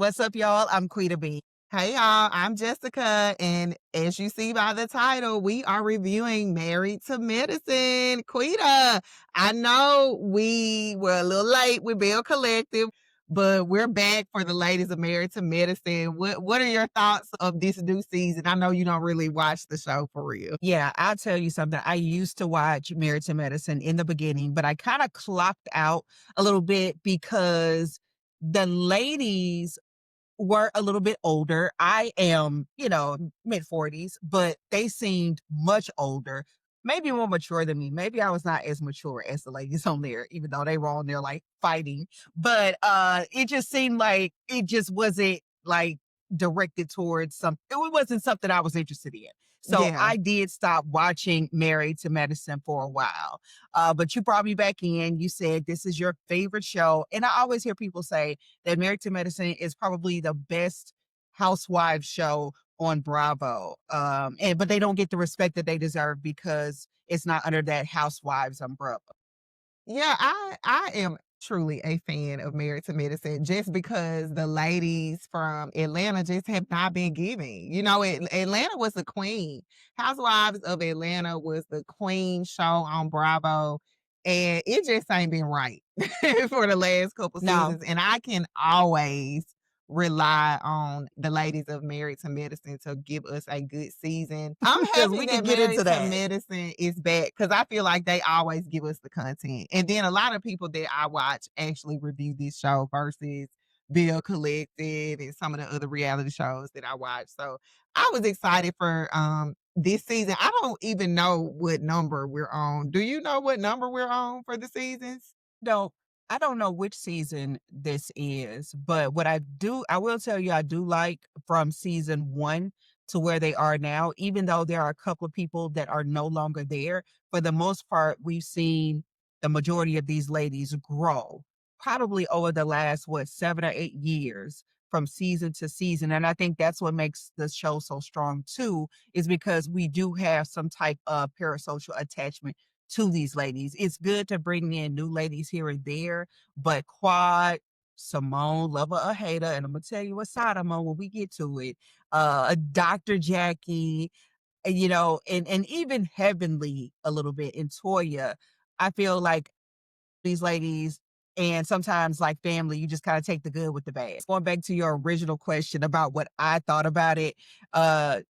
What's up, y'all? I'm Quita B. Hey y'all, I'm Jessica, and as you see by the title, we are reviewing Married to Medicine. Quita, I know we were a little late with Bill Collective, but we're back for the ladies of Married to Medicine. What are your thoughts of this new season? I know you don't really watch the show for real. Yeah, I'll tell you something. I used to watch Married to Medicine in the beginning, but I kind of clocked out a little bit because the ladies were a little bit older. I am, mid 40s, but they seemed much older, maybe more mature than me. Maybe I was not as mature as the ladies on there, even though they were on there like fighting. But it just seemed like it just wasn't like directed towards it wasn't something I was interested in. So Yeah. I did stop watching Married to Medicine for a while. But you brought me back in. You said this is your favorite show. And I always hear people say that Married to Medicine is probably the best housewives show on Bravo. But they don't get the respect that they deserve because it's not under that housewives umbrella. Yeah, I am truly a fan of Married to Medicine just because the ladies from Atlanta just have not been giving. Atlanta was the queen. Housewives of Atlanta was the queen show on Bravo, and it just ain't been right for the last couple No, seasons. And I can always rely on the ladies of Married to Medicine to give us a good season. I'm because happy we can that get Married into to that. Medicine is back because I feel like they always give us the content. And then a lot of people that I watch actually review this show versus Bill Collective and some of the other reality shows that I watch. So I was excited for this season. I don't even know what number we're on. Do you know what number we're on for the seasons? No, I don't know which season this is, but I will tell you, I do like from season one to where they are now, even though there are a couple of people that are no longer there. For the most part, we've seen the majority of these ladies grow probably over the last, 7 or 8 years from season to season. And I think that's what makes the show so strong too, is because we do have some type of parasocial attachment to these ladies. It's good to bring in new ladies here and there, but Quad, Simone, lover or hater, and I'm gonna tell you what side I'm on when we get to it. Dr. Jackie, and even Heavenly a little bit, and Toya. I feel like these ladies and sometimes like family, you just kind of take the good with the bad. Going back to your original question about what I thought about it,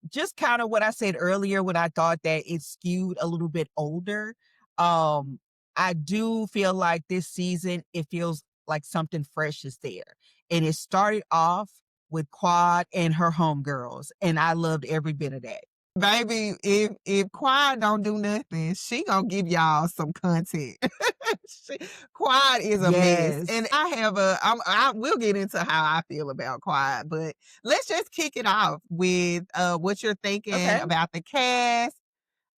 just kind of what I said earlier when I thought that it skewed a little bit older. Um, I do feel like this season it feels like something fresh is there. And it started off with Quad and her homegirls, and I loved every bit of that. Baby, if Quad don't do nothing, she gonna give y'all some content. She, Quad is a mess, and Yes. I will get into how I feel about Quad, but let's just kick it off with what you're thinking Okay. about the cast.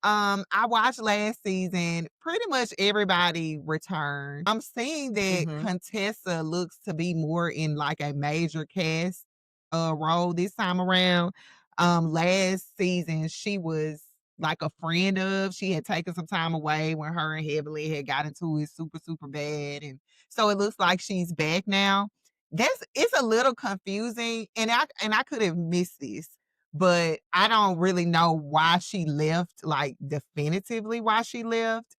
I watched last season. Pretty much everybody returned. I'm seeing that Hmm. Contessa looks to be more in like a major cast role this time around. Last season she was like a friend of. She had taken some time away when her and Heavenly had got into it super, super bad. And so it looks like she's back now. It's a little confusing, and I could have missed this, but I don't really know why she left, like definitively why she left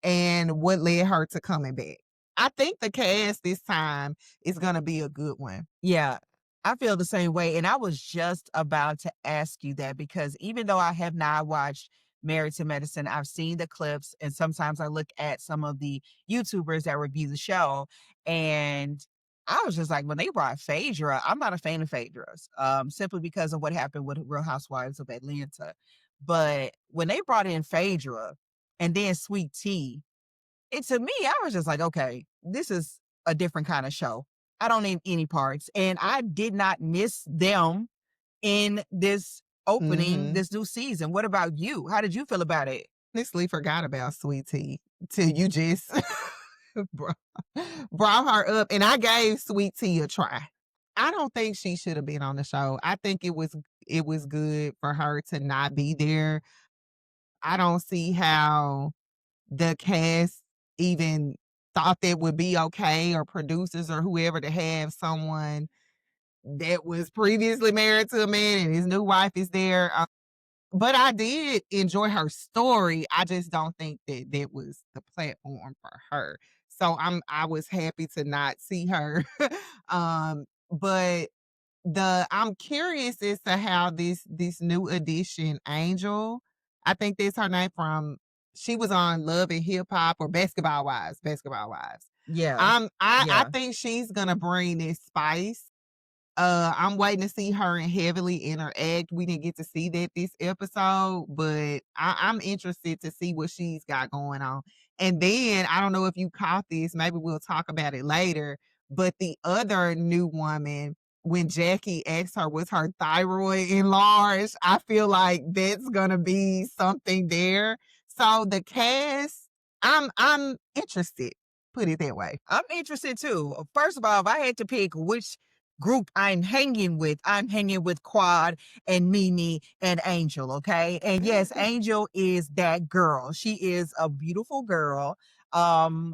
and what led her to coming back. I think the cast this time is gonna be a good one. Yeah, I feel the same way. And I was just about to ask you that because even though I have not watched Married to Medicine, I've seen the clips and sometimes I look at some of the YouTubers that review the show. And I was just like, when they brought Phaedra, I'm not a fan of Phaedra's, simply because of what happened with Real Housewives of Atlanta. But when they brought in Phaedra and then Sweet Tea, and to me, I was just like, okay, this is a different kind of show. I don't need any parts. And I did not miss them in this opening, Mhm. this new season. What about you? How did you feel about it? Honestly forgot about Sweet Tea till you just bro- brought her up, and I gave Sweet Tea a try. I don't think she should have been on the show. I think it was good for her to not be there. I don't see how the cast even thought that would be okay, or producers or whoever, to have someone that was previously married to a man and his new wife is there. But I did enjoy her story. I just don't think that that was the platform for her. So I was happy to not see her. But I'm curious as to how this new addition, Angel, I think that's her name from she was on Love and Hip Hop or Basketball Wives, Basketball Wives. Yeah. I Yeah. think she's gonna bring this spice. I'm waiting to see her and Heavily interact. We didn't get to see that this episode, but I'm interested to see what she's got going on. And then I don't know if you caught this, maybe we'll talk about it later. But the other new woman, when Jackie asked her, was her thyroid enlarged? I feel like that's gonna be something there. So the cast, I'm interested. Put it that way. I'm interested too. First of all, if I had to pick which group I'm hanging with Quad and Mimi and Angel, okay? And yes, Angel is that girl. She is a beautiful girl. I'm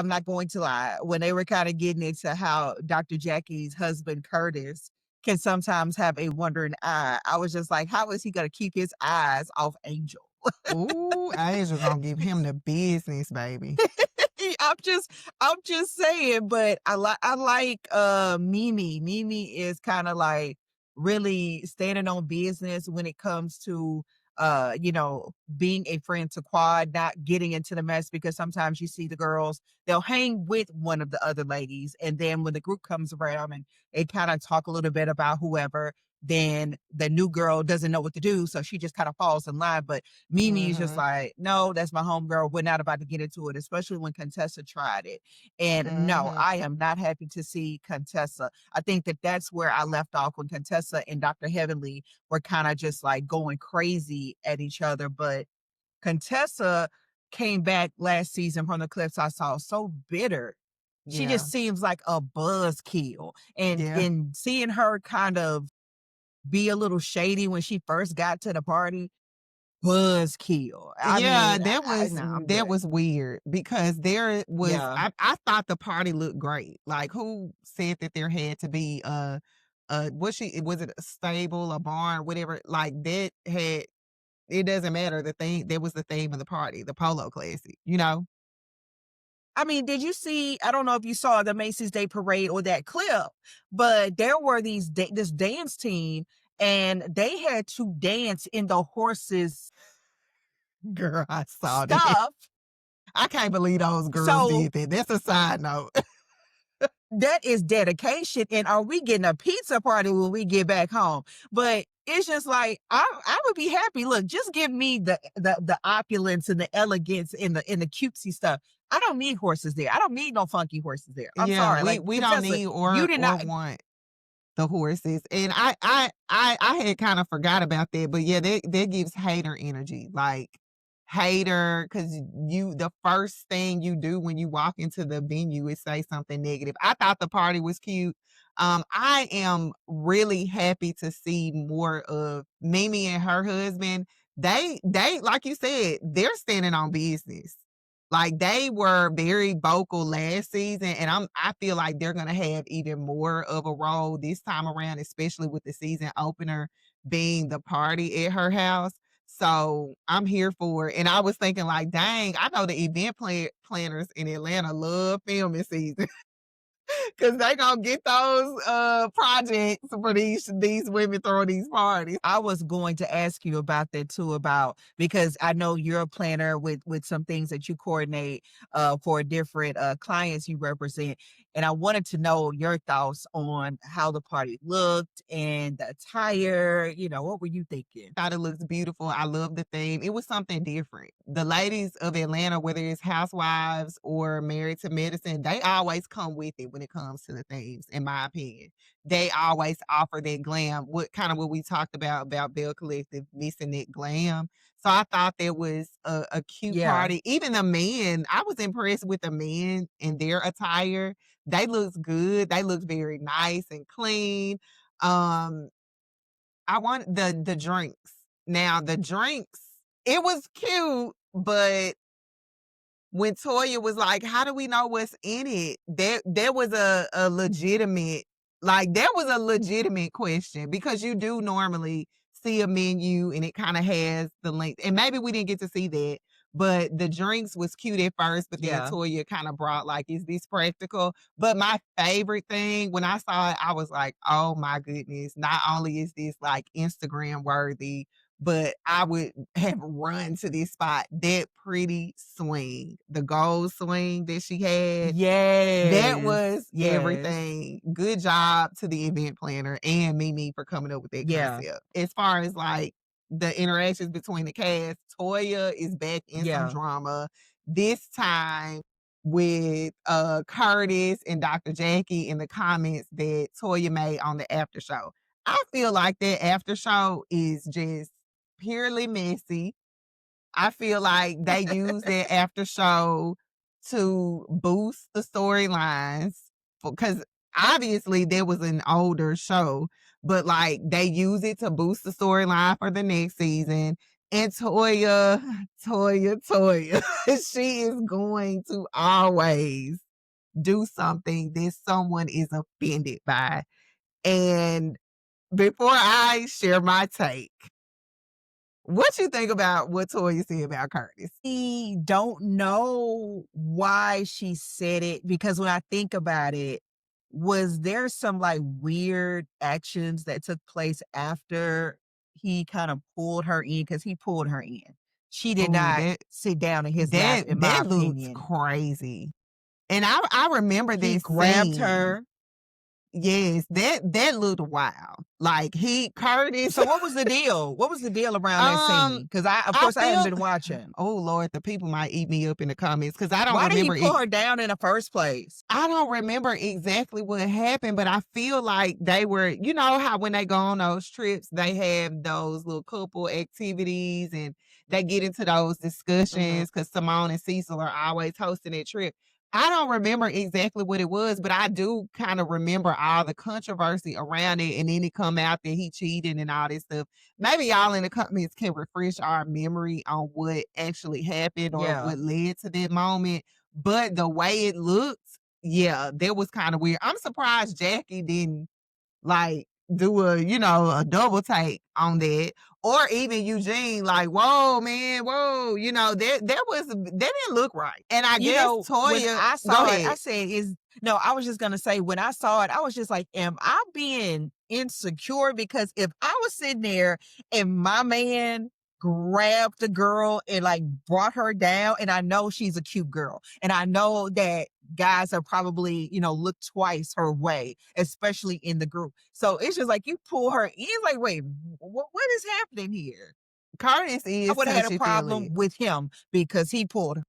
not going to lie. When they were kind of getting into how Dr. Jackie's husband Curtis can sometimes have a wandering eye, I was just like, how is he going to keep his eyes off Angel? Ooh, Asia gonna give him the business, baby. I'm just I'm just saying, but I like Mimi. Mimi is kind of like really standing on business when it comes to being a friend to Quad, not getting into the mess because sometimes you see the girls, they'll hang with one of the other ladies, and then when the group comes around and they kind of talk a little bit about whoever, then the new girl doesn't know what to do, so she just kind of falls in line. But Mimi is just Mhm, like, no, that's my homegirl. We're not about to get into it, especially when Contessa tried it. And no, mhm. I am not happy to see Contessa. I think that that's where I left off when Contessa and Dr. Heavenly were kind of just like going crazy at each other. But Contessa came back last season from the clips I saw so bitter. She Yeah, just seems like a buzzkill. And yeah. in seeing her kind of be a little shady when she first got to the party, buzzkill. I Yeah, mean, no, I'm that good. was weird because there was Yeah. I thought the party looked great. Like, who said that there had to be was it a stable, a barn, whatever, like, that had it doesn't matter, the thing that was the theme of the party, the Polo Classic, you know? I mean, did you see, I don't know if you saw the Macy's Day Parade or that clip, but there were this dance team, and they had to dance in the horses' Girl, I saw that. stuff. I can't believe those girls So did that. That's a side note. that is dedication. And are we getting a pizza party when we get back home? But it's just like I would be happy. Look, just give me the opulence and the elegance and the cutesy stuff. I don't need horses there. I don't need no funky horses there. I'm Yeah, sorry. Like we don't Contessa, need you did or not. want the horses, and I had kinda forgot about that, but yeah, that gives hater energy, like, hater, because you the first thing you do when you walk into the venue is say something negative. I thought the party was cute. I am really happy to see more of Mimi and her husband. They like you said, they're standing on business. Like, they were very vocal last season, and I feel like they're gonna have even more of a role this time around, especially with the season opener being the party at her house. So I'm here for it. And I was thinking, like, dang, I know the planners in Atlanta love filming season because they gonna get those projects for these women throwing these parties. I was going to ask you about that too, about because I know you're a planner with some things that you coordinate for different clients you represent, and I wanted to know your thoughts on how the party looked and the attire. What were you thinking? Thought it looks beautiful. I love the theme. It was something different. The ladies of Atlanta, whether it's housewives or married to medicine, they always come with it when it comes to the themes, in my opinion. They always offer that glam, what we talked about Bell Collective missing that glam. So I thought that was a cute Yeah. party. Even the men, I was impressed with the men and their attire. They looked good. They looked very nice and clean. Um, I want the drinks. Now the drinks, it was cute, but when Toya was like, "How do we know what's in it?" There was a legitimate. Like, that was a legitimate question because you do normally see a menu and it kinda has the link and maybe we didn't get to see that, but the drinks was cute at first, but then Yeah. Toya kinda brought, like, "Is this practical?" But my favorite thing, when I saw it, I was like, "Oh my goodness, not only is this, like, Instagram worthy, but I would have run to this spot." That pretty swing, the gold swing that she had, that Yes. was Yes. everything. Good job to the event planner and Mimi for coming up with that Yeah. concept. As far as, like, the interactions between the cast, Toya is back in some Yeah. drama, this time with, Curtis and Dr. Jackie in the comments that Toya made on the after show. I feel like that after show is just purely messy. I feel like they use that after show to boost the storylines because obviously there was an older show, but like they use it to boost the storyline for the next season. And Toya, she is going to always do something that someone is offended by. And before I share my take, what you think about what Toya said about Curtis? I don't know why she said it because when I think about it, was there some like weird actions that took place after he kind of pulled her in? Because he pulled her in. She did Oh, not that sit down in his lap, that in my that looks opinion. crazy. And I remember He that grabbed scene. her. Yes, that looked wild. Like he Curtis, So what was the deal? What was the deal around that um, scene? Because of I course, I hadn't feel been watching. oh Lord, the people might eat me up in the comments because Why did he pull her down in the first place? I don't remember exactly what happened, but I feel like they were, you know how when they go on those trips, they have those little couple activities and they get into those Mhm. discussions because Simone and Cecil are always hosting that trip. I don't remember exactly what it was, but I do kind of remember all the controversy around it. And then it come out that he cheated and all this stuff. Maybe y'all in the comments can refresh our memory on what actually happened or Yeah. what led to that moment. But the way it looked, yeah, that was kinda weird. I'm surprised Jackie didn't, like, do a double take on that, or even Eugene, like, "Whoa, man, whoa," that didn't look right. And I You guess know, when Toya I go saw it, I ahead. said, "Is" no, I was just gonna say, when I saw it, I was just like, "Am I being insecure?" Because if I was sitting there and my man grabbed the girl and, like, brought her down, and I know she's a cute girl, and I know that guys are probably, look twice her way, especially in the group. So it's just like you pull her in, like, "Wait, what is happening here?" Curtis I is woulda had a problem touchy-feely. with him because he pulled her.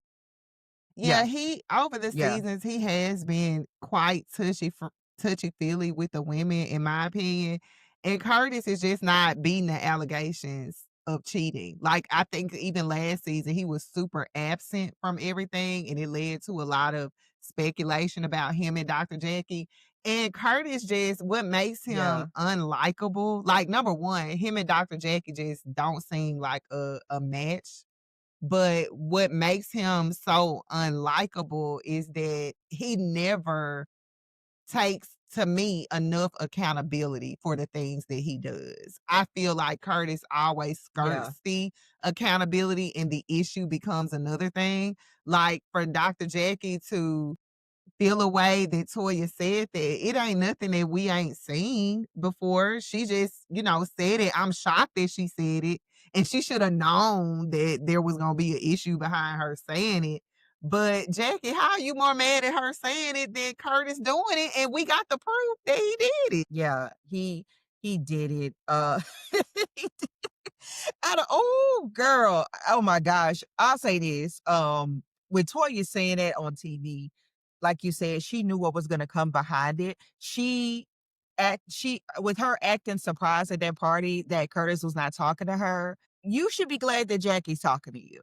Yeah, Yeah, he over the yeah. seasons, he has been quite touchy-feely with the women, in my opinion, and Curtis is just not beating the allegations of cheating. Like, I think even last season, he was super absent from everything, and it led to a lot of speculation about him and Dr. Jackie, and Curtis just what makes him Yeah, unlikable like, number 1, him and Dr. Jackie just don't seem like a match. But what makes him so unlikable is that he never takes, to me, enough accountability for the things that he does. I feel like Curtis always yeah, skirts the accountability and the issue becomes another thing. Like for Dr. Jackie to feel a way that Toya said that it ain't nothing that we ain't seen before. She just, said it. I'm shocked that she said it. And she should have known that there was gonna be an issue behind her saying it. But Jackie, how are you more mad at her saying it than Curtis doing it? And we got the proof that he did it. yeah. He did it. He did out of oh girl, oh my gosh. I'll say this. With Toya saying that on TV, like you said, she knew what was gonna come behind it. She with her acting surprised at that party that Curtis was not talking to her. You should be glad that Jackie's talking to you.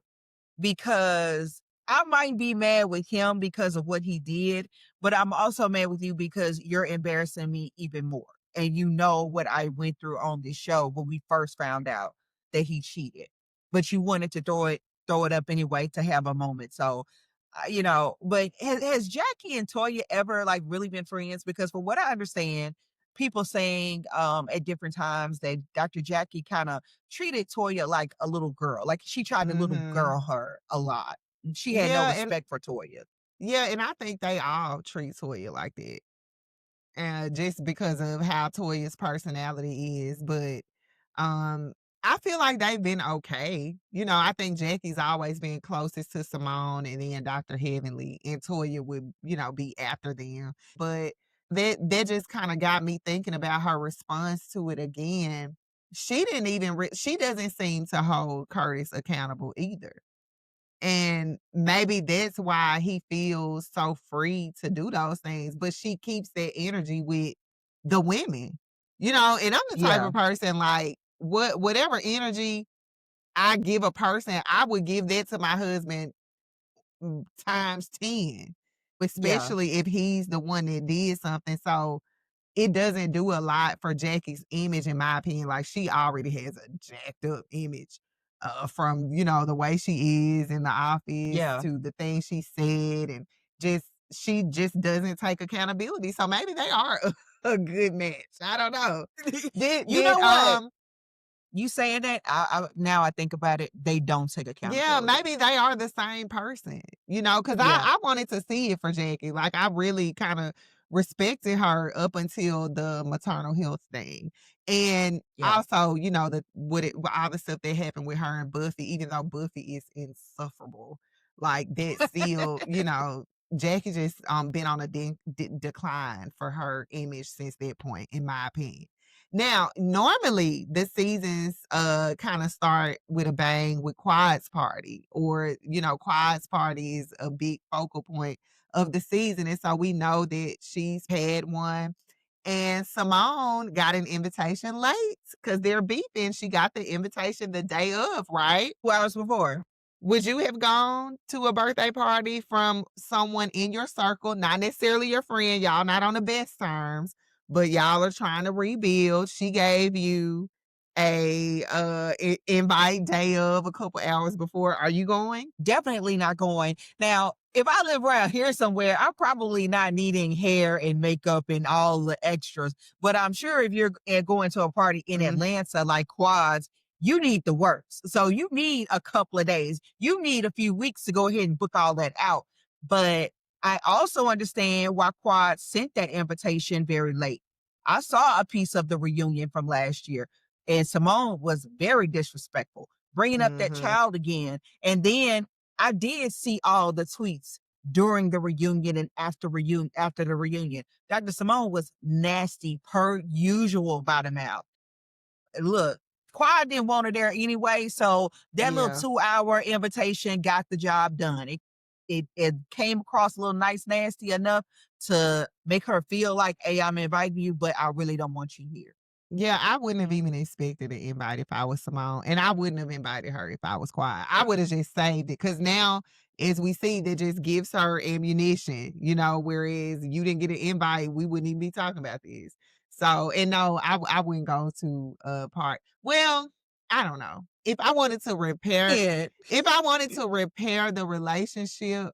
Because I might be mad with him because of what he did, but I'm also mad with you because you're embarrassing me even more. And you know what I went through on this show when we first found out that he cheated. But you wanted to throw it up anyway to have a moment. So, but has Jackie and Toya ever like really been friends? Because from what I understand, people saying at different times that Dr. Jackie kind of treated Toya like a little girl. Like she tried to little Mhm. girl her a lot. She had no Yeah, and respect for Toya. I think they all treat Toya like that. Just because of how Toya's personality is, but, um, I feel like they've been okay. I think Jackie's always been closest to Simone and then Dr. Heavenly, and Toya would, be after them. But that just kinda got me thinking about her response to it again. She didn't even she doesn't seem to hold Curtis accountable either. And maybe that's why he feels so free to do those things, but she keeps that energy with the women, and I'm the type Yeah, of person like whatever energy I give a person, I would give that to my husband times 10, yeah, especially if he's the one that did something. So it doesn't do a lot for Jackie's image, in my opinion. Like, she already has a jacked up image, from, the way she is in the office yeah. to the things she said, and just she just doesn't take accountability. So maybe they are a good match. I don't know. Did You did know what? You saying that, now I think about it, they don't take Yeah, accountability. maybe they are the same person, because Yeah, I wanted to see it for Jackie. Like, I really kind of respected her up until the maternal health thing. And yeah. also, with all the stuff that happened with her and Buffy, even though Buffy is insufferable, like that still, Jackie just been on a decline for her image since that point, in my opinion. Now, normally the seasons kind of start with a bang with Quiet's Party, or Quiet's Party is a big focal point of the season, and so we know that she's had one. And Simone got an invitation late because they're beefing. She got the invitation the day of, right? 2 hours before. Would you have gone to a birthday party from someone in your circle, not necessarily your friend, y'all not on the best terms, but y'all are trying to rebuild? She gave you a invite day of a couple hours before. Are you going? Definitely not going. Now, if I live around here somewhere, I'm probably not needing hair and makeup and all the extras. But I'm sure if you're going to a party in Mm, Atlanta like Quads, you need the works. So you need a couple of days. You need a few weeks to go ahead and book all that out. But I also understand why Quad sent that invitation very late. I saw a piece of the reunion from last year, and Simone was very disrespectful, bringing up that mhm. child again. And then I did see all the tweets during the reunion and after the reunion. Dr. Simone was nasty per usual about him out. Look, Quiet didn't want her there anyway, so that little Yeah. 2 hour invitation got the job done. It came across a little nice nasty enough to make her feel like, hey, I'm inviting you, but I really don't want you here. Yeah, I wouldn't have even expected an invite if I was Simone, and I wouldn't have invited her if I was Quiet. I would have just saved it because now, as we see, that just gives her ammunition, whereas you didn't get an invite, we wouldn't even be talking about this. So, and no, I wouldn't go to a part. Well, I don't know. Yeah. If I wanted to repair the relationship,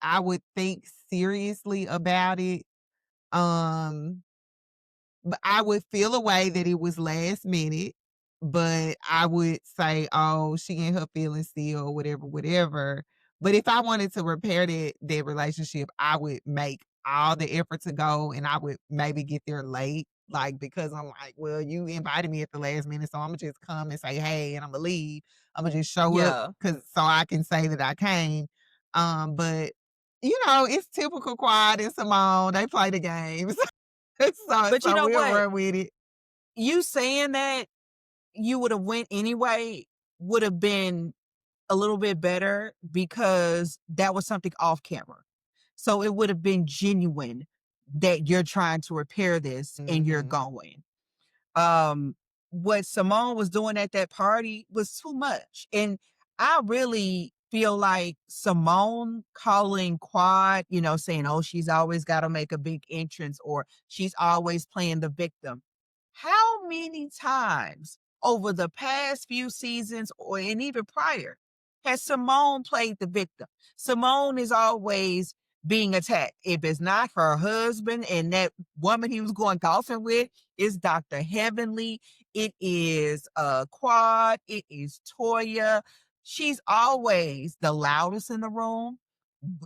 I would think seriously about it. Um, but I would feel a way that it was last minute, but I would say, "Oh, she in her feelings still," whatever, whatever. But if I wanted to repair that relationship, I would make all the effort to go, and I would maybe get there late, like, because I'm like, "Well, you invited me at the last minute, so Imma just come and say, 'Hey,' and Imma leave. Imma just show up Yeah. because so I can say that I came." But, it's typical Quiet and Simone, they play the games. so But you so know we'll what? run with it. You saying that you would have went anyway would have been a little bit better because that was something off camera. So it would have been genuine that you're trying to repair this and you're Mhm. going. Um, what Simone was doing at that party was too much. And I really feel like Simone calling Quad, saying, oh, she's always got to make a big entrance or she's always playing the victim. How many times over the past few seasons or and even prior has Simone played the victim? Simone is always being attacked. If it's not her husband and that woman he was going golfing with, it's Dr. Heavenly. It is Quad. It is Toya. She's always the loudest in the room.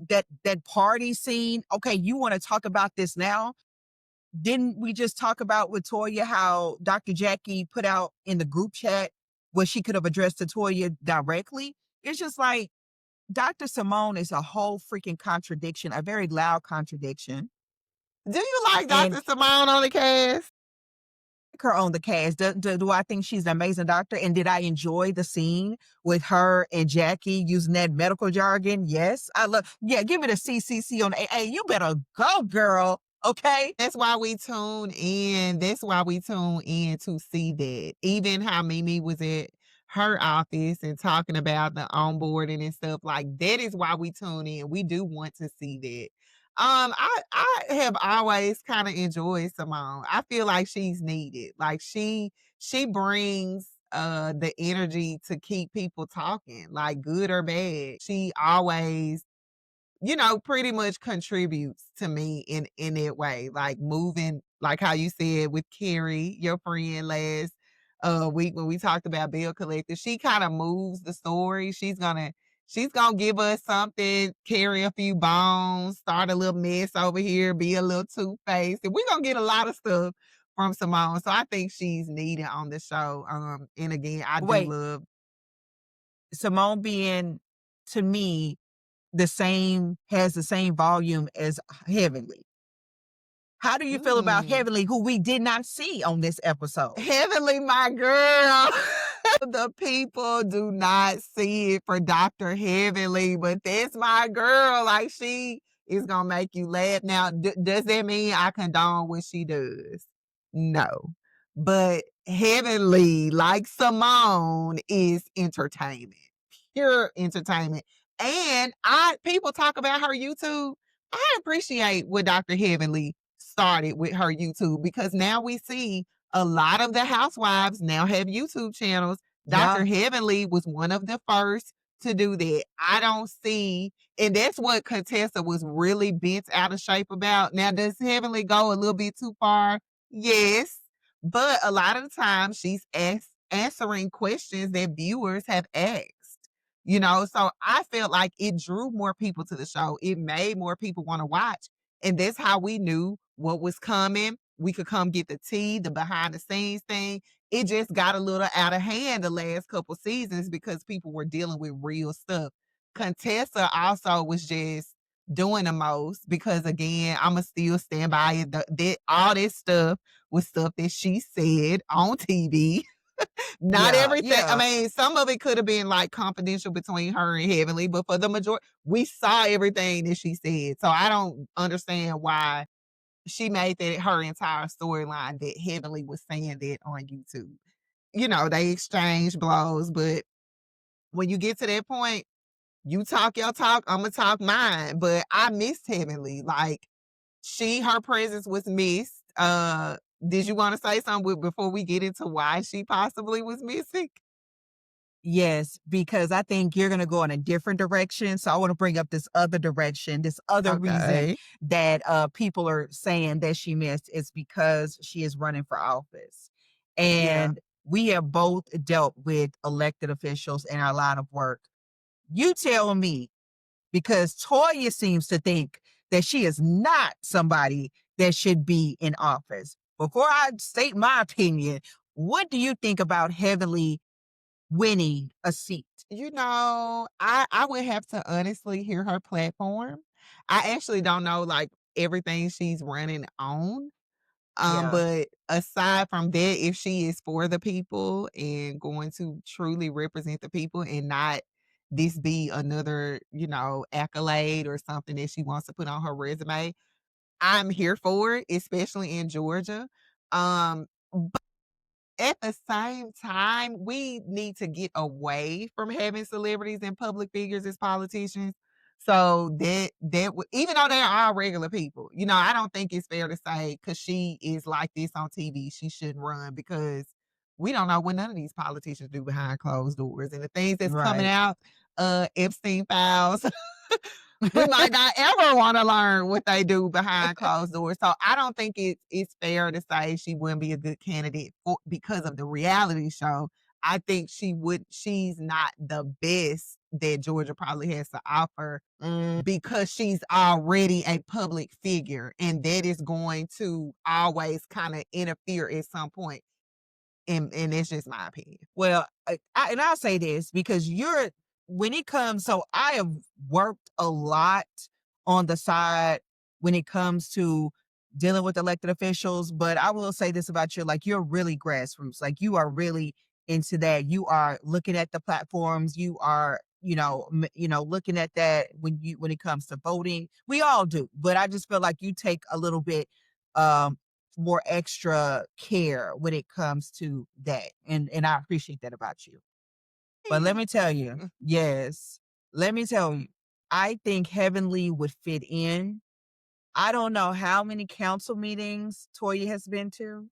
That party scene. Okay, you want to talk about this now? Didn't we just talk about with Toya how Dr. Jackie put out in the group chat where she could have addressed to Toya directly? It's just like Dr. Simone is a whole freaking contradiction, a very loud contradiction. Do you like And Dr. Simone on the cast? her on the cast. Do I think she's an amazing doctor? And did I enjoy the scene with her and Jackie using that medical jargon? Yes. I love, yeah, give it a CCC on AA. You better go, girl. Okay. That's why we tune in. That's why we tune in to see that. Even how Mimi was at her office and talking about the onboarding and stuff like that is why we tune in. We do want to see that. I have always kind of enjoyed Simone. I feel like she's needed. Like she brings the energy to keep people talking, like good or bad. She always pretty much contributes to me in that way. Like moving, like how you said with Carrie, your friend last week when we talked about Bill Collector, she kind of moves the story. She's gonna give us something, carry a few bones, start a little mess over here, be a little two-faced. And we're gonna get a lot of stuff from Simone. So I think she's needed on the show. And again, I do Wait, love Simone being to me has the same volume as Heavenly. How do you feel about mm. Heavenly, who we did not see on this episode? Heavenly, my girl. The people do not see it for Dr. Heavenly, but that's my girl. Like, she is going to make you laugh. Now, does that mean I condone what she does? No. But Heavenly, like Simone, is entertainment, pure entertainment. And people talk about her YouTube. I appreciate what Dr. Heavenly started with her YouTube because now we see a lot of the housewives now have YouTube channels. Yeah. Dr. Heavenly was one of the first to do that. I don't see, and that's what Contessa was really bent out of shape about. Now, does Heavenly go a little bit too far? Yes. But a lot of the time she's answering questions that viewers have asked. So I felt like it drew more people to the show. It made more people want to watch. And that's how we knew what was coming. We could come get the tea, the behind the scenes thing. It just got a little out of hand the last couple seasons because people were dealing with real stuff. Contessa also was just doing the most because again, I'ma still stand by it. That all this stuff was stuff that she said on TV. Not Yeah. everything. I Yeah. mean, some of it could have been like confidential between her and Heavenly, but for the majority, we saw everything that she said. So I don't understand why she made that her entire storyline that Heavenly was saying that on YouTube. They exchange blows, but when you get to that point, you talk your talk, I'm gonna talk mine. But I missed Heavenly. Like her presence was missed. Did you want to say something before we get into why she possibly was missing? Yes, because I think you're gonna go in a different direction. So I want to bring up this other direction, this other reason Okay. that people are saying that she missed is because she is running for office. Yeah. And we have both dealt with elected officials in our line of work. You tell me, because Toya seems to think that she is not somebody that should be in office. Before I state my opinion, what do you think about Heavenly winning a seat? I would have to honestly hear her platform. I actually don't know like everything she's running on. Yeah. But aside from that, if she is for the people and going to truly represent the people and not this be another, accolade or something that she wants to put on her resume, I'm here for it, especially in Georgia. Um, at the same time, we need to get away from having celebrities and public figures as politicians. So even though they are all regular people, I don't think it's fair to say because she is like this on TV, she shouldn't run because we don't know what none of these politicians do behind closed doors and the things that's coming Right. out, Epstein files. We might not ever wanna learn what they do behind closed doors. So I don't think it's fair to say she wouldn't be a good candidate for because of the reality show. I think she's not the best that Georgia probably has to offer Mm, because she's already a public figure, and that is going to always kinda interfere at some point, and it's just my opinion. well, and I'll say this because when it comes, so I have worked a lot on the side when it comes to dealing with elected officials, but I will say this about you, like you're really grassroots, like you are really into that. You are looking at the platforms, you are, looking at that when it comes to voting. We all do, but I just feel like you take a little bit um more extra care when it comes to that. And I appreciate that about you. But let me tell you, yes, let me tell you, I think Heavenly would fit in. I don't know how many council meetings Toya has been to,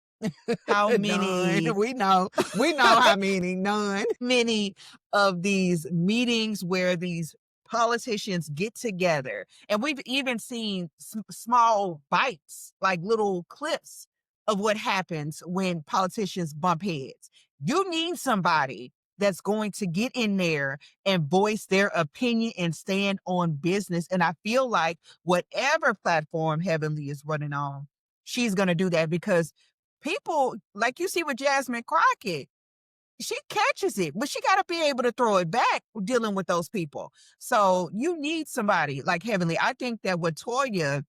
how None. many We know how many. None. many of these meetings where these politicians get together. And we've even seen small bites, like little clips of what happens when politicians bump heads. You need somebody that's going to get in there and voice their opinion and stand on business. And I feel like whatever platform Heavenly is running on, she's going to do that because people, like you see with Jasmine Crockett, she catches it, but she got to be able to throw it back dealing with those people. So you need somebody like Heavenly. I think that what Toya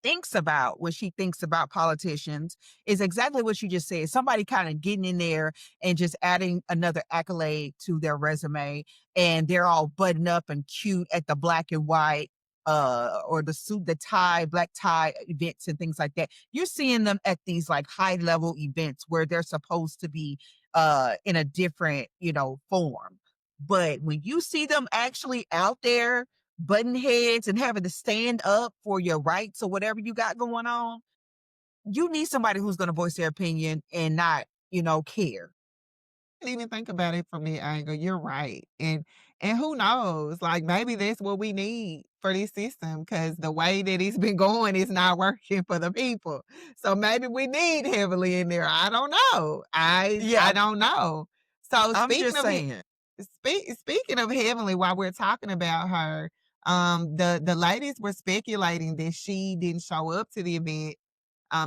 thinks about when she thinks about politicians is exactly what you just said. Somebody kind of getting in there and just adding another accolade to their resume, and they're all buttoned up and cute at the black and white or the suit, the tie, black tie events and things like that. You're seeing them at these like high level events where they're supposed to be in a different, form. But when you see them actually out there button heads and having to stand up for your rights or whatever you got going on, you need somebody who's going to voice their opinion and not, care. Didn't even think about it from that angle. You're right. And who knows? Like maybe that's what we need for this system because the way that it's been going is not working for the people. So maybe we need heavily in there. I don't know. I Yeah, don't know. So I'm just saying. speaking of Heavenly, while we're talking about her, the ladies were speculating that she didn't show up to the event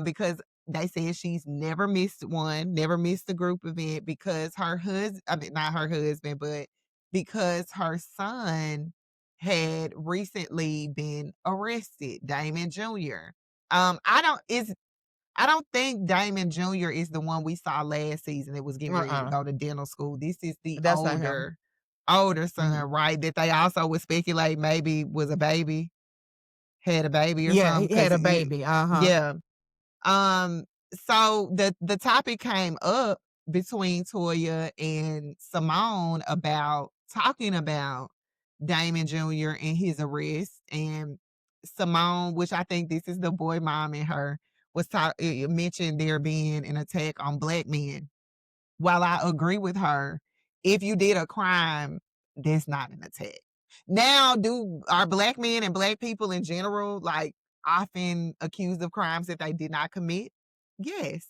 because they said she's never missed one, never missed a group event because her husband, I mean, not her husband, but because her son had recently been arrested, Damon Jr. I don't think Damon Jr. is the one we saw last season that was getting ready to Uh-uh. go to dental school. This is the That's not him. older Mhm. son, right? That they also would speculate maybe was a baby, had a baby or Yeah, something. he had Cause a baby. Uh-huh. yeah. So the topic came up between Toya and Simone about talking about Damon Jr. and his arrest, and Simone, which I think this is the boy mom in her, mentioned there being an attack on black men. While I agree with her, if you did a crime, that's not an attack. Now, do are black men and black people in general like often accused of crimes that they did not commit? Yes.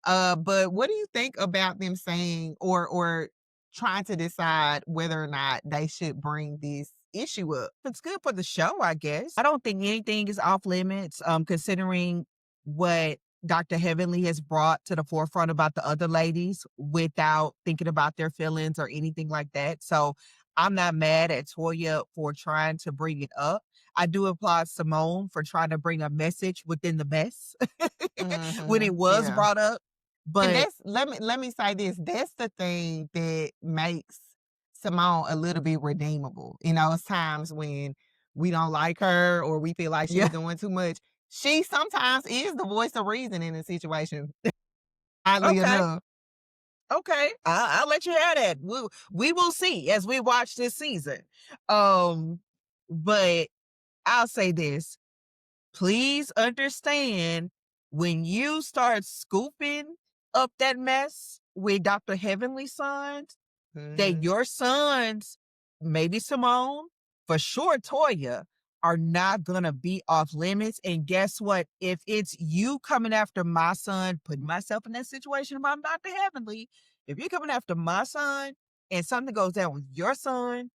But what do you think about them saying or trying to decide whether or not they should bring this issue up? It's good for the show, I guess. I don't think anything is off limits, considering what Dr. Heavenly has brought to the forefront about the other ladies without thinking about their feelings or anything like that. So I'm not mad at Toya for trying to bring it up. I do applaud Simone for trying to bring a message within the mess when it was Yeah. brought up. And But that's let me say this, that's the thing that makes Simone a little bit redeemable. You know, it's times when we don't like her or we feel like she's yeah, doing too much. She sometimes is the voice of reason in a situation, oddly okay. enough. Okay, I'll let you have that. We will see as we watch this season. Um, but I'll say this: please understand when you start scooping up that mess with Dr. Heavenly's sons, that Mhm. your sons, maybe Simone, for sure Toya are not gonna be off limits. And guess what? If it's you coming after my son, putting myself in that situation, if I'm not the heavenly, if you're coming after my son and something goes down with your son,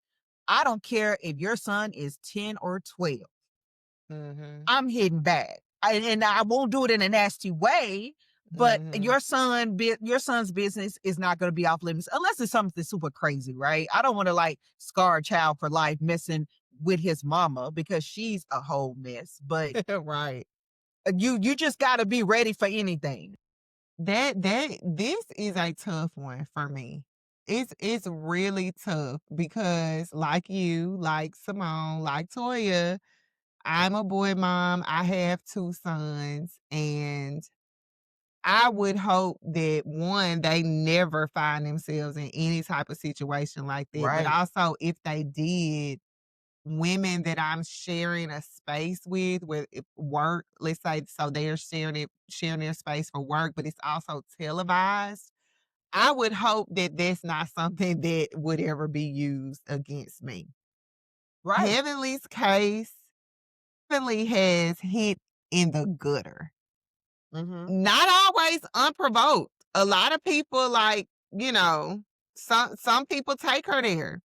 I don't care if your son is 10 or 12. Mhm. I'm hitting back. And I won't do it in a nasty way, but Mhm. your son's business is not going to be off limits unless it's something super crazy, right? I don't want to like scar a child for life messing with his mama because she's a whole mess. But Right. you just got to be ready for anything. This is a tough one for me. It's really tough because like you, like Simone, like Toya, I'm a boy mom. I have 2 sons, and I would hope that one, they never find themselves in any type of situation like that. But Right. also if they did, women that I'm sharing a space with if work, let's say, so they're sharing their space for work, but it's also televised. I would hope that that's not something that would ever be used against me. Right. Heavenly's case, Heavenly has hit in the gutter. Hmm. Not always unprovoked. A lot of people like, some people take her there.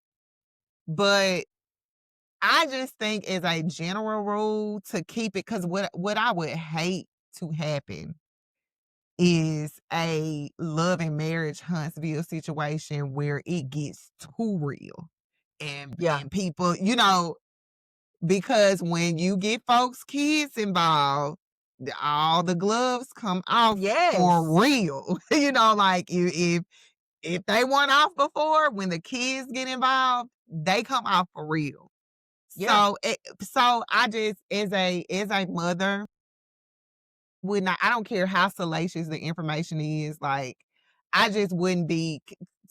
But I just think as a general rule to keep it, because what I would hate to happen is a love and marriage Huntsville situation where it gets too real Yeah. and people, because when you get folks' kids involved, all the gloves come off for Yes. real. Like if they weren't off before, when the kids get involved, they come off for real. Yeah. So I just as a mother would not, I don't care how salacious the information is, like, I just wouldn't be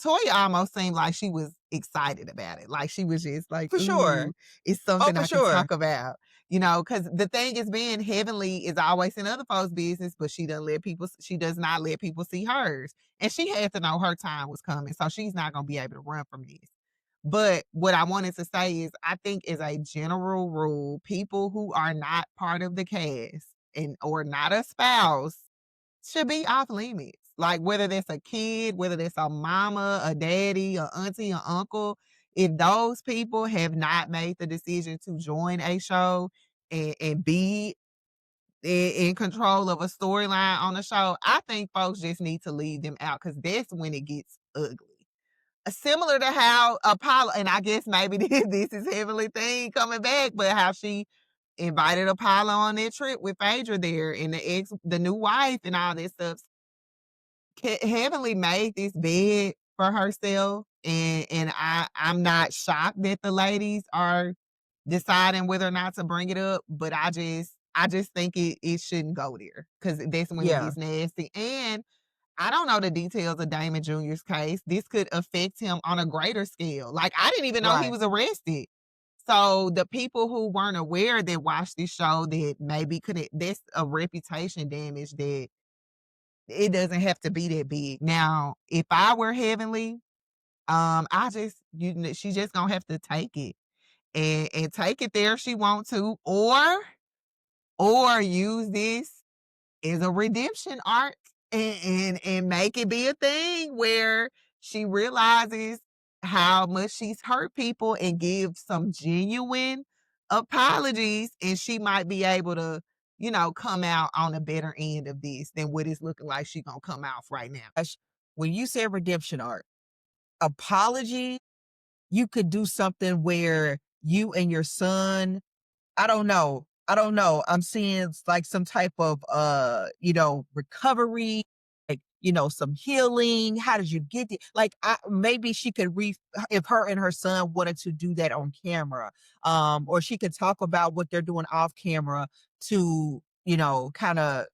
Toya almost seemed like she was excited about it. Like she was just like, For ooh, sure. it's Oh, something for I can sure. talk about. Because the thing is being heavenly is always in other folks' business, but she does not let people see hers. And she had to know her time was coming. So she's not gonna be able to run from this. But what I wanted to say is I think as a general rule, people who are not part of the cast and or not a spouse should be off limits. Like whether that's a kid, whether that's a mama, a daddy, a auntie, a uncle, if those people have not made the decision to join a show and be in control of a storyline on the show, I think folks just need to leave them out because that's when it gets ugly. Similar to how Apollo, and I guess maybe this is Heavenly thing coming back, but how she invited Apollo on that trip with Phaedra there and the new wife and all this stuff. Heavenly made this bed for herself, and I'm not shocked that the ladies are deciding whether or not to bring it up, but I just think it shouldn't go there because that's when it Yeah. gets nasty. And I don't know the details of Damon Jr.'s case. This could affect him on a greater scale. Like I didn't even know he Right. was arrested. So the people who weren't aware that watched this show that maybe couldn't, that's a reputation damage that it doesn't have to be that big. Now, if I were Heavenly, I just she just gonna have to take it and take it there if she want to, or use this as a redemption arc and make it be a thing where she realizes how much she's hurt people and give some genuine apologies, and she might be able to come out on a better end of this than what it's looking like she gonna come out right now. When you say redemption arc, apology, you could do something where you and your son, I don't know. I don't know. I'm seeing like some type of recovery, like, some healing. How did you get it? Like maybe she could if her and her son wanted to do that on camera. Or she could talk about what they're doing off camera to, kind of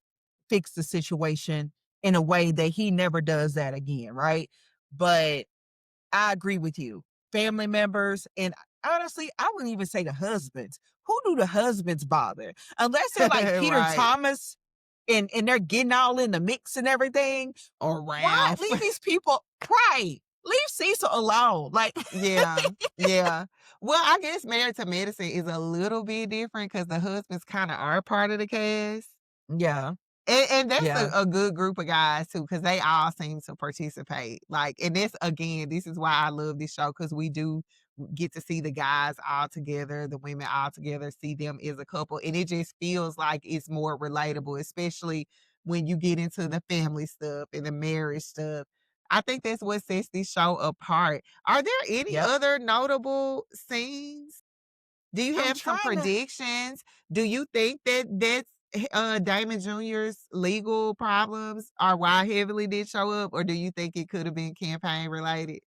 fix the situation in a way that he never does that again, right? But I agree with you. Family members, and honestly, I wouldn't even say the husbands. Who do the husbands bother? Unless they're like Peter Right. Thomas and they're getting all in the mix and everything. Or Why Ralph. leave these people right? Leave Cecil alone. Like Yeah. Yeah. Well, I guess Married to Medicine is a little bit different because the husbands kinda are part of the cast. Yeah, And that's yeah, a good group of guys too, because they all seem to participate. Like, and this again, this is why I love this show because we do get to see the guys all together, the women all together, see them as a couple, and it just feels like it's more relatable, especially when you get into the family stuff and the marriage stuff. I think that's what sets this show apart. Are there any yep. other notable scenes? Do you I'm have some trying to predictions? Do you think that Damon Jr.'s legal problems are why Heavenly did show up, or do you think it could have been campaign related?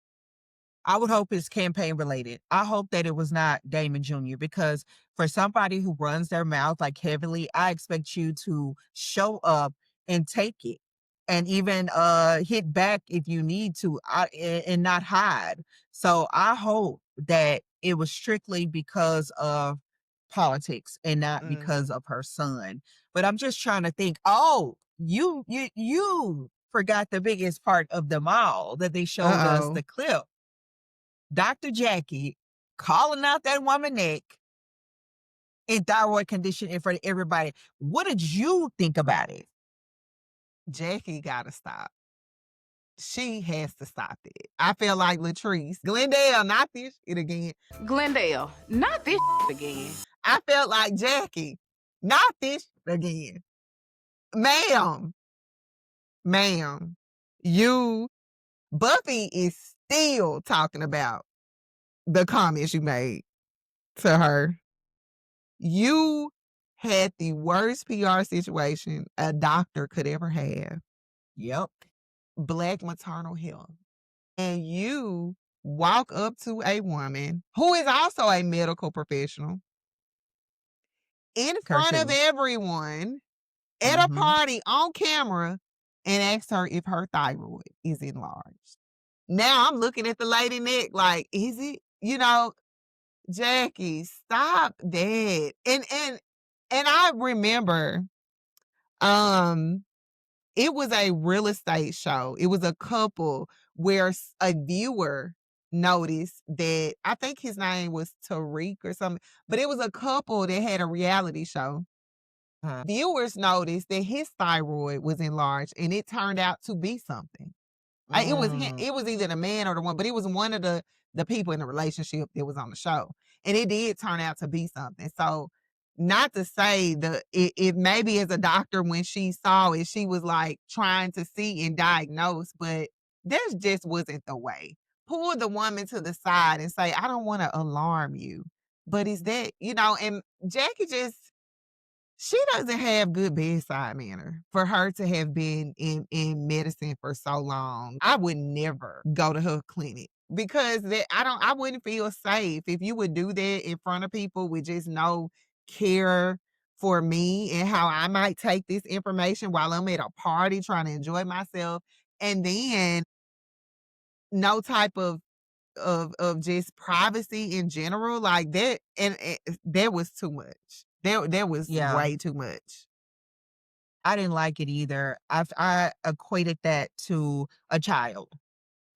I would hope it's campaign related. I hope that it was not Damon Jr. because for somebody who runs their mouth like heavily, I expect you to show up and take it and even hit back if you need to and not hide. So I hope that it was strictly because of politics and not because Mhm. of her son. But I'm just trying to think, oh, you forgot the biggest part of them all that they showed us Uh-oh. the clip Dr. Jackie calling out that woman neck in thyroid condition in front of everybody. What did you think about it? Jackie gotta stop. She has to stop it. I feel like Latrice. Glendale, not this shit again. Glendale, not this again. I felt like Jackie. Not this shit again. Ma'am, ma'am, you Buffy is still talking about the comments you made to her. You had the worst PR situation a doctor could ever have. Yep. Black maternal health. And you walk up to a woman who is also a medical professional in Her front of too. everyone at a Hmm. party on camera and ask her if her thyroid is enlarged. Now I'm looking at the lady neck like, is it? Jackie, stop that. And I remember um it was a real estate show. It was a couple where a viewer noticed that I think his name was Tariq or something, but it was a couple that had a reality show. Viewers noticed that his thyroid was enlarged and it turned out to be something. It was Mm, it was either the man or the one, but it was one of the people in the relationship that was on the show, and it did turn out to be something. So, not to say it maybe as a doctor when she saw it, she was like trying to see and diagnose, but that just wasn't the way. Pull the woman to the side and say, "I don't want to alarm you, but is that And Jackie just she doesn't have good bedside manner for her to have been in medicine for so long. I would never go to her clinic because I wouldn't feel safe if you would do that in front of people with just no care for me and how I might take this information while I'm at a party trying to enjoy myself and then no type of just privacy in general like that and that was too much. That was yeah. way too much. I didn't like it either. I equated that to a child.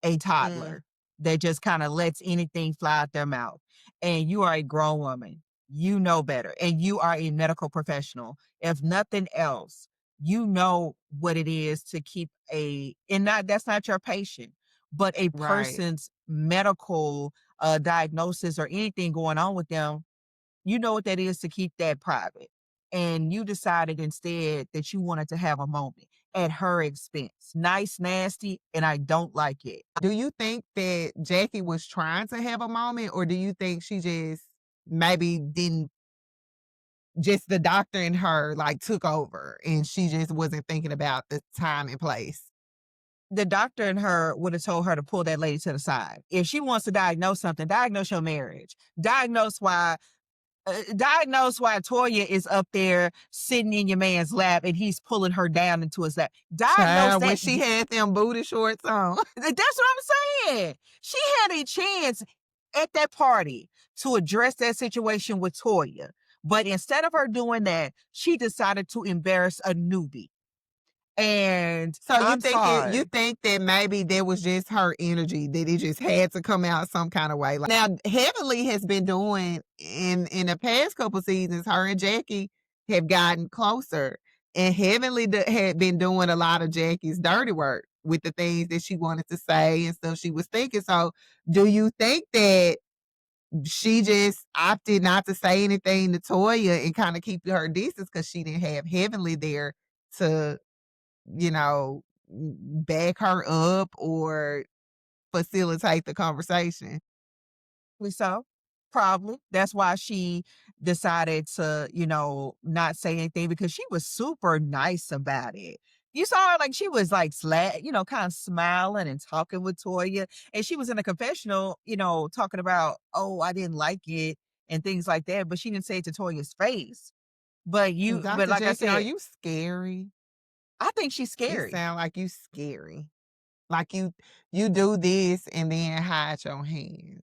A Mm, toddler that just kinda lets anything fly out their mouth, and you are a grown woman. You know better, and you are a medical professional. If nothing else, you know what it is to keep a and not that's not your patient, but a right. person's medical, diagnosis or anything going on with them, you know what that is to keep that private. And you decided instead that you wanted to have a moment at her expense. Nice, nasty, and I don't like it. Do you think that Jackie was trying to have a moment, or do you think she just maybe didn't just the doctor and her, like, took over, and she just wasn't thinking about the time and place? The doctor and her would have told her to pull that lady to the side. If she wants to diagnose something, diagnose your marriage. Diagnose why Toya is up there sitting in your man's lap and he's pulling her down into his lap. Diagnose Child, when that. she had them booty shorts on. That's what I'm saying. She had a chance at that party to address that situation with Toya. But instead of her doing that, she decided to embarrass a newbie. And So I'm you sorry. think that maybe there was just her energy that it just had to come out some kind of way. Like, now, Heavenly has been doing in the past couple seasons. Her and Jackie have gotten closer, and Heavenly had been doing a lot of Jackie's dirty work with the things that she wanted to say and stuff she was thinking. So, do you think that she just opted not to say anything to Toya and kind of keep her distance because she didn't have Heavenly there to, you know, back her up or facilitate the conversation? So, probably. That's why she decided to, not say anything because she was super nice about it. You saw her like she was like kind of smiling and talking with Toya. And she was in a confessional, talking about, oh, I didn't like it and things like that. But she didn't say it to Toya's face. But Dr. like I Jackie, are said, you scary? I think she's You scary. sound like you scary. Like you do this and then hide your hands.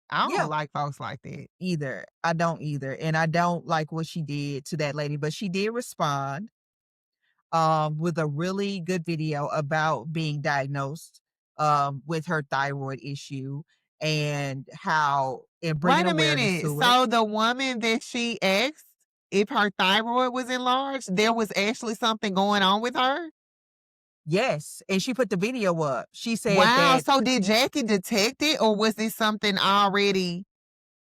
I don't Yeah, like folks like that. either. I don't either. And I don't like what she did to that lady, but she did respond with a really good video about being diagnosed with her thyroid issue and how and bringing Wait a awareness minute. to it. So the woman that she asked if her thyroid was enlarged, there was actually something going on with her? Yes, and she put the video up. She said Wow. that So did Jackie detect it or was this something already?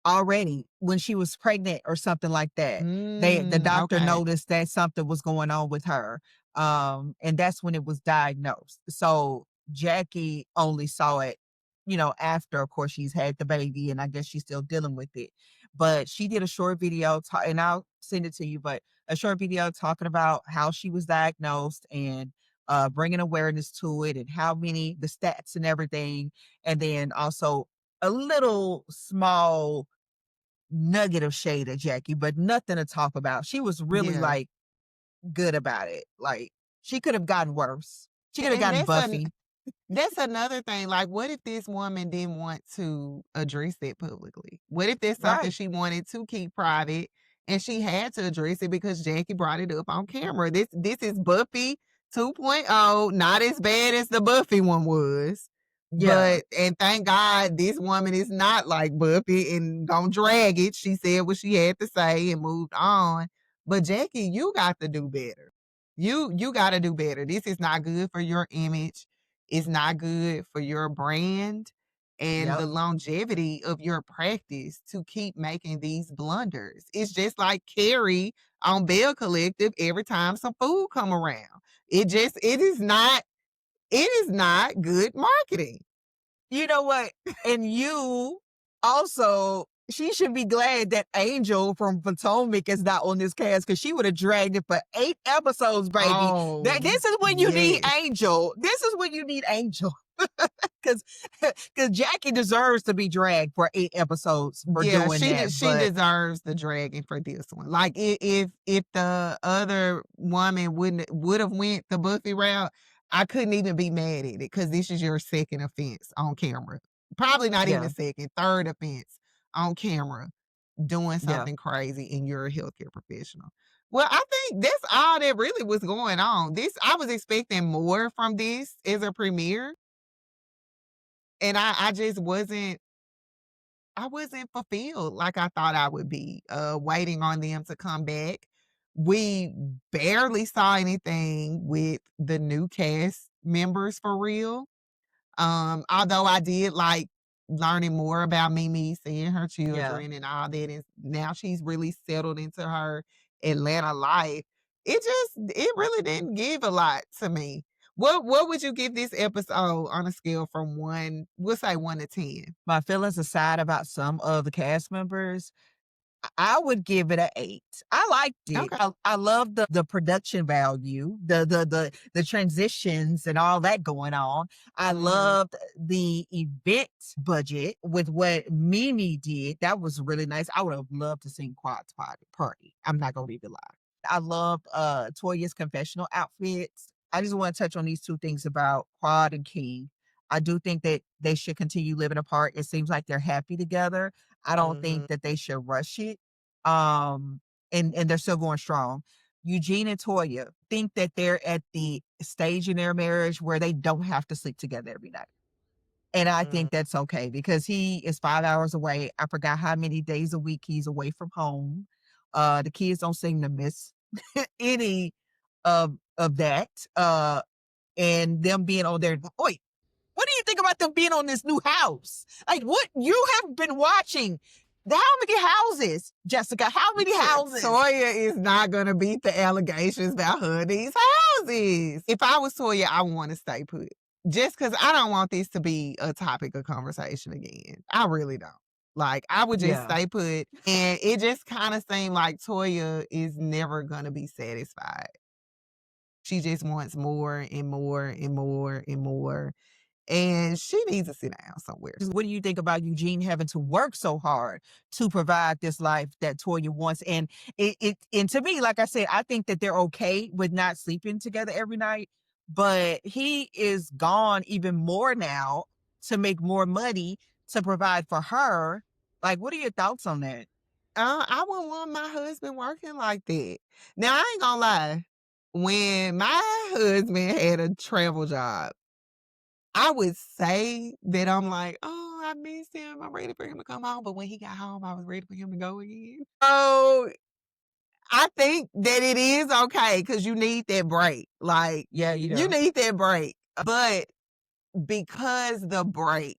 already when she was pregnant or something like that. The doctor Okay. noticed that something was going on with her. And that's when it was diagnosed. So Jackie only saw it, after of course she's had the baby and I guess she's still dealing with it. But she did a short video and I'll send it to you, but a short video talking about how she was diagnosed and bringing awareness to it and how many the stats and everything, and then also a little small nugget of shade at Jackie, but nothing to talk about. She was really Yeah. like good about it. Like she could have gotten worse. She could have And gotten Buffy. that's another thing. Like, what if this woman didn't want to address it publicly? What if there's something Right. she wanted to keep private and she had to address it because Jackie brought it up on camera? This is Buffy 2.0, not as bad as the Buffy one was. Yeah. But and thank God this woman is not like Buffy and gonna drag it. She said what she had to say and moved on. But Jackie, you got to do better. You got to do better. This is not good for your image. It's not good for your brand and Yep. the longevity of your practice to keep making these blunders. It's just like Carrie on Bell Collective every time some food come around. It is not good marketing. You know what? And you also, she should be glad that Angel from Potomac is not on this cast because she would have dragged it for 8 episodes, baby. That Oh, this is when you need yes. Angel. This is when you need Angel. Because Jackie deserves to be dragged for 8 episodes for Yeah, doing that. she But deserves the dragon for this one. Like if the other woman would have went the Buffy route, I couldn't even be mad at it because this is your second offense on camera. Probably not even yeah, second, third offense on camera doing yeah. something crazy and you're a healthcare professional. Well, I think that's all that really was going on. This I was expecting more from this as a premiere, and I just wasn't fulfilled like I thought I would be, waiting on them to come back. We barely saw anything with the new cast members for real. Although I did like learning more about Mimi, seeing her Yeah. children and all that, and now she's really settled into her Atlanta life. It really didn't give a lot to me. What would you give this episode on a scale from one, we'll say 1 to 10? My feelings aside about some of the cast members, I would give it a 8. I liked it. Okay. I love the production value, the transitions and all that going on. I Mhm. loved the event budget with what Mimi did. That was really nice. I would have loved to seen Quad's party. I'm not gonna even lie. I loved Toya's confessional outfits. I just want to touch on these two things about Quad and King. I do think that they should continue living apart. It seems like they're happy together. I don't Mhm. think that they should rush it. Um, and they're still going strong. Eugene and Toya think that they're at the stage in their marriage where they don't have to sleep together every night. And I Mm. think that's okay because he is 5 hours away. I forgot how many days a week he's away from home. The kids don't seem to miss any of that. And them being on there. Wait, what do you think about them being on this new house? Like, what you have been watching? How many houses, Jessica? How many houses? Toya is not gonna beat the allegations about her these houses. If I was Toya, I want to stay put. Just because I don't want this to be a topic of conversation again. I really don't. Like, I would just Yeah. stay put. And it just kind of seemed like Toya is never gonna be satisfied. She just wants more and more and more and more. And she needs to sit down somewhere. What do you think about Eugene having to work so hard to provide this life that Toya wants? And and to me, like I said, I think that they're okay with not sleeping together every night, but he is gone even more now to make more money to provide for her. Like, what are your thoughts on that? I wouldn't want my husband working like that. Now, I ain't gonna lie. When my husband had a travel job, I would say that I'm like, oh, I miss him. I'm ready for him to come home. But when he got home, I was ready for him to go again. So I think that it is okay because you need that break. Like, Yeah, you need that break. But because the break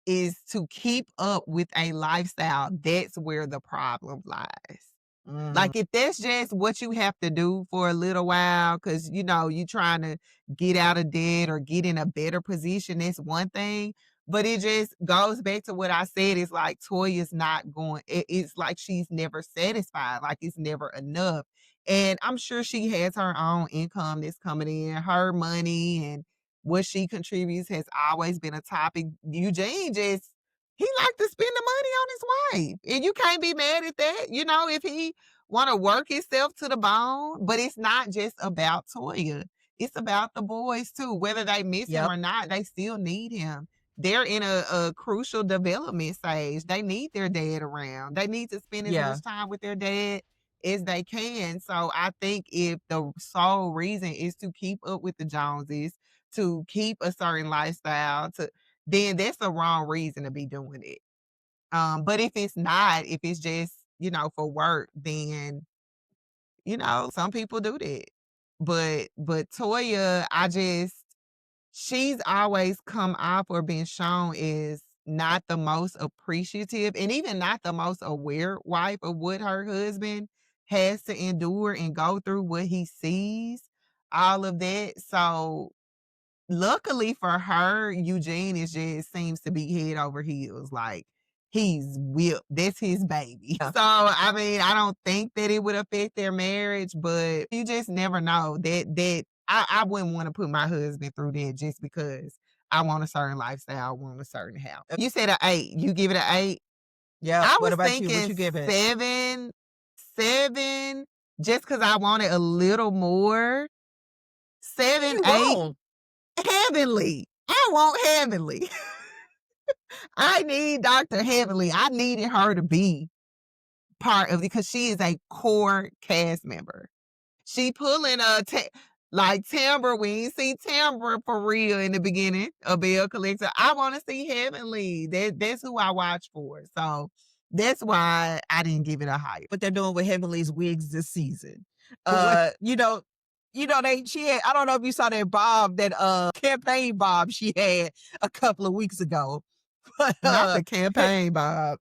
is to keep up with a lifestyle, that's where the problem lies. Like, if that's just what you have to do for a little while, because, you trying to get out of debt or get in a better position, that's one thing. But it just goes back to what I said. It's like Toya's not going, it's like she's never satisfied. Like, it's never enough. And I'm sure she has her own income that's coming in, her money and what she contributes has always been a topic. Eugene just, he like to spend the money on his wife. And you can't be mad at that. If he want to work himself to the bone, but it's not just about Toya. It's about the boys too. Whether they miss him or not, they still need him. They're in a crucial development stage. They need their dad around. They need to spend as much time with their dad as they can. So I think if the sole reason is to keep up with the Joneses, to keep a certain lifestyle, then that's the wrong reason to be doing it. But if it's not, if it's just, for work, then, some people do that. But Toya, she's always come off or been shown as not the most appreciative and even not the most aware wife of what her husband has to endure and go through, what he sees, all of that. So luckily for her, Eugene seems to be head over heels. Like, he's whipped. That's his baby. So, I don't think that it would affect their marriage, but you just never know. I wouldn't want to put my husband through that just because I want a certain lifestyle, I want a certain house. You said an 8. You give it an 8? Yeah. I What was about you? What thinking you give it? 7, just because I wanted a little more. 7, You 8. wrong. Heavenly. I want Heavenly. I need Dr. Heavenly. I needed her to be part of it because she is a core cast member. She pulling like Timber. We ain't see Timber for real in the beginning of Bill Collector. I want to see Heavenly. That's who I watch for. So that's why I didn't give it a higher. What they're doing with Heavenly's wigs this season. What? She had, I don't know if you saw that bob, that campaign bob she had a couple of weeks ago. But Not the campaign, Bob.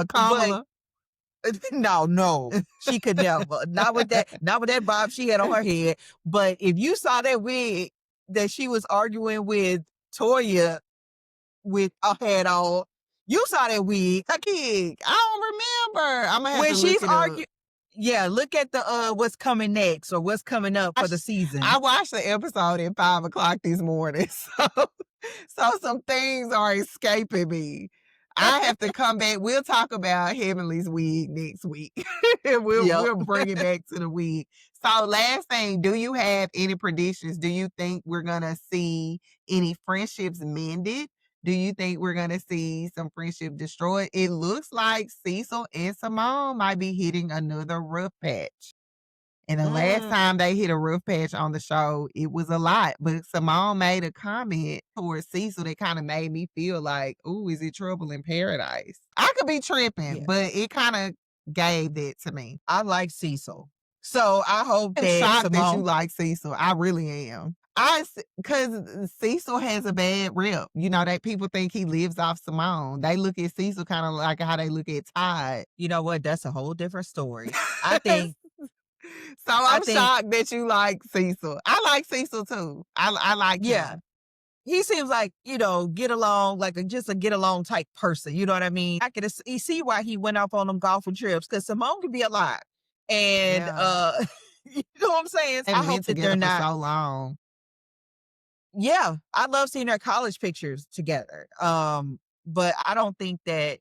Kamala. No, she could never. Not with that bob she had on her head. But if you saw that wig that she was arguing with Toya with a hat on, you saw that wig. A kid. I don't remember. I'm gonna have When to look she's it arguing. up. Yeah, look at the what's coming next or what's coming up for the season. I watched the episode at 5:00 this morning, so some things are escaping me. I have to come back. We'll talk about Heavenly's wig next week. We'll bring it back to the wig. So last thing, do you have any predictions? Do you think we're gonna see any friendships mended? Do you think we're gonna see some friendship destroyed? It looks like Cecil and Simone might be hitting another rough patch. And the last Mm. time they hit a rough patch on the show, it was a lot. But Simone made a comment towards Cecil that kind of made me feel like, ooh, is it trouble in paradise? I could be tripping, Yeah. but it kind of gave that to me. I like Cecil. So I hope I'm that shocked that you Simone like Cecil. I really am. Because Cecil has a bad rep. You know, that people think he lives off Simone. They look at Cecil kind of like how they look at Todd. you know what? That's a whole different story. I think So I I'm think shocked that you like Cecil. I like Cecil too. I like yeah. him. He seems like, get along, like just a get along type person. You know what I mean? I could see why he went off on them golfing trips because Simone can be a lot. And Yeah. you know what I'm saying? They've I been hope that they're together for not. so long. Yeah, I love seeing their college pictures together. But I don't think that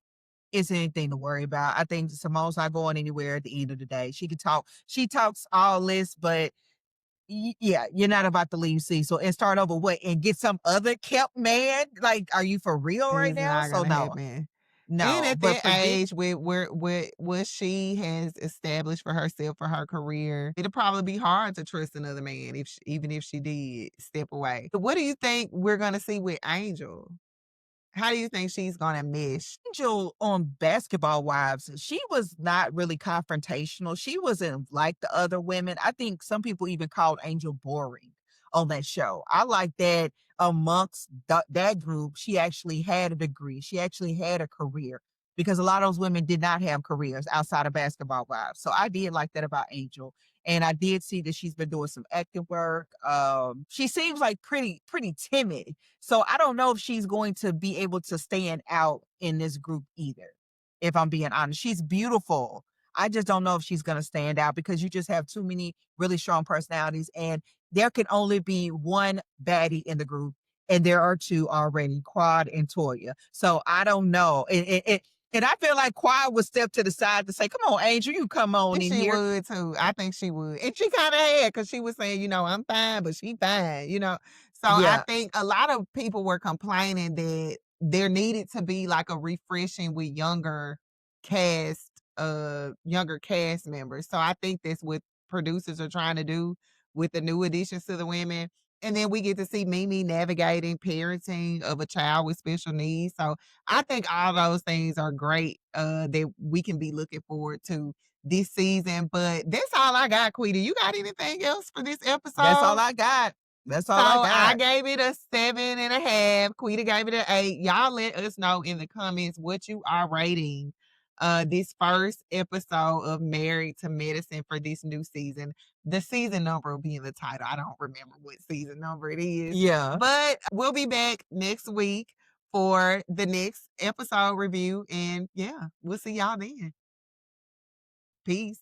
it's anything to worry about. I think Simone's not going anywhere at the end of the day. She can talk. She talks all this, but yeah, you're not about to leave Cecil and start over what and get some other kept man. Like, are you for real right It's now? not So gonna no, happen. And no. at But that for this, age, with what she has established for herself for her career, it'll probably be hard to trust another man even if she did step away. But what do you think we're gonna see with Angel? How do you think she's gonna mesh? Angel on Basketball Wives, she was not really confrontational. She wasn't like the other women. I think some people even called Angel boring on that show. I like that amongst that group, she actually had a degree. She actually had a career because a lot of those women did not have careers outside of Basketball Wives. So I did like that about Angel. And I did see that she's been doing some acting work. She seems like pretty timid, so I don't know if she's going to be able to stand out in this group either. If I'm being honest, she's beautiful. I just don't know if she's going to stand out because you just have too many really strong personalities, and there can only be one baddie in the group, and there are two already, Quad and Toya. So I don't know. And I feel like Quad would step to the side to say, "Come on, Angel, you come I on think in she here." would too. I think she would. And she kind of had because she was saying, I'm fine, but she fine, So I Yeah, think a lot of people were complaining that there needed to be like a refreshing with younger cast members. So I think that's what producers are trying to do with the new additions to the women. And then we get to see Mimi navigating parenting of a child with special needs. So I think all those things are great that we can be looking forward to this season. But that's all I got, Quita. You got anything else for this that's all episode? I got. That's So all I I got. gave it a 7.5. Quita gave it an 8. Y'all let us know in the comments what you are rating this first episode of Married to Medicine for this new season. The season number will be in the title. I don't remember what season number it is. Yeah. But we'll be back next week for the next episode review. And yeah, we'll see y'all then. Peace.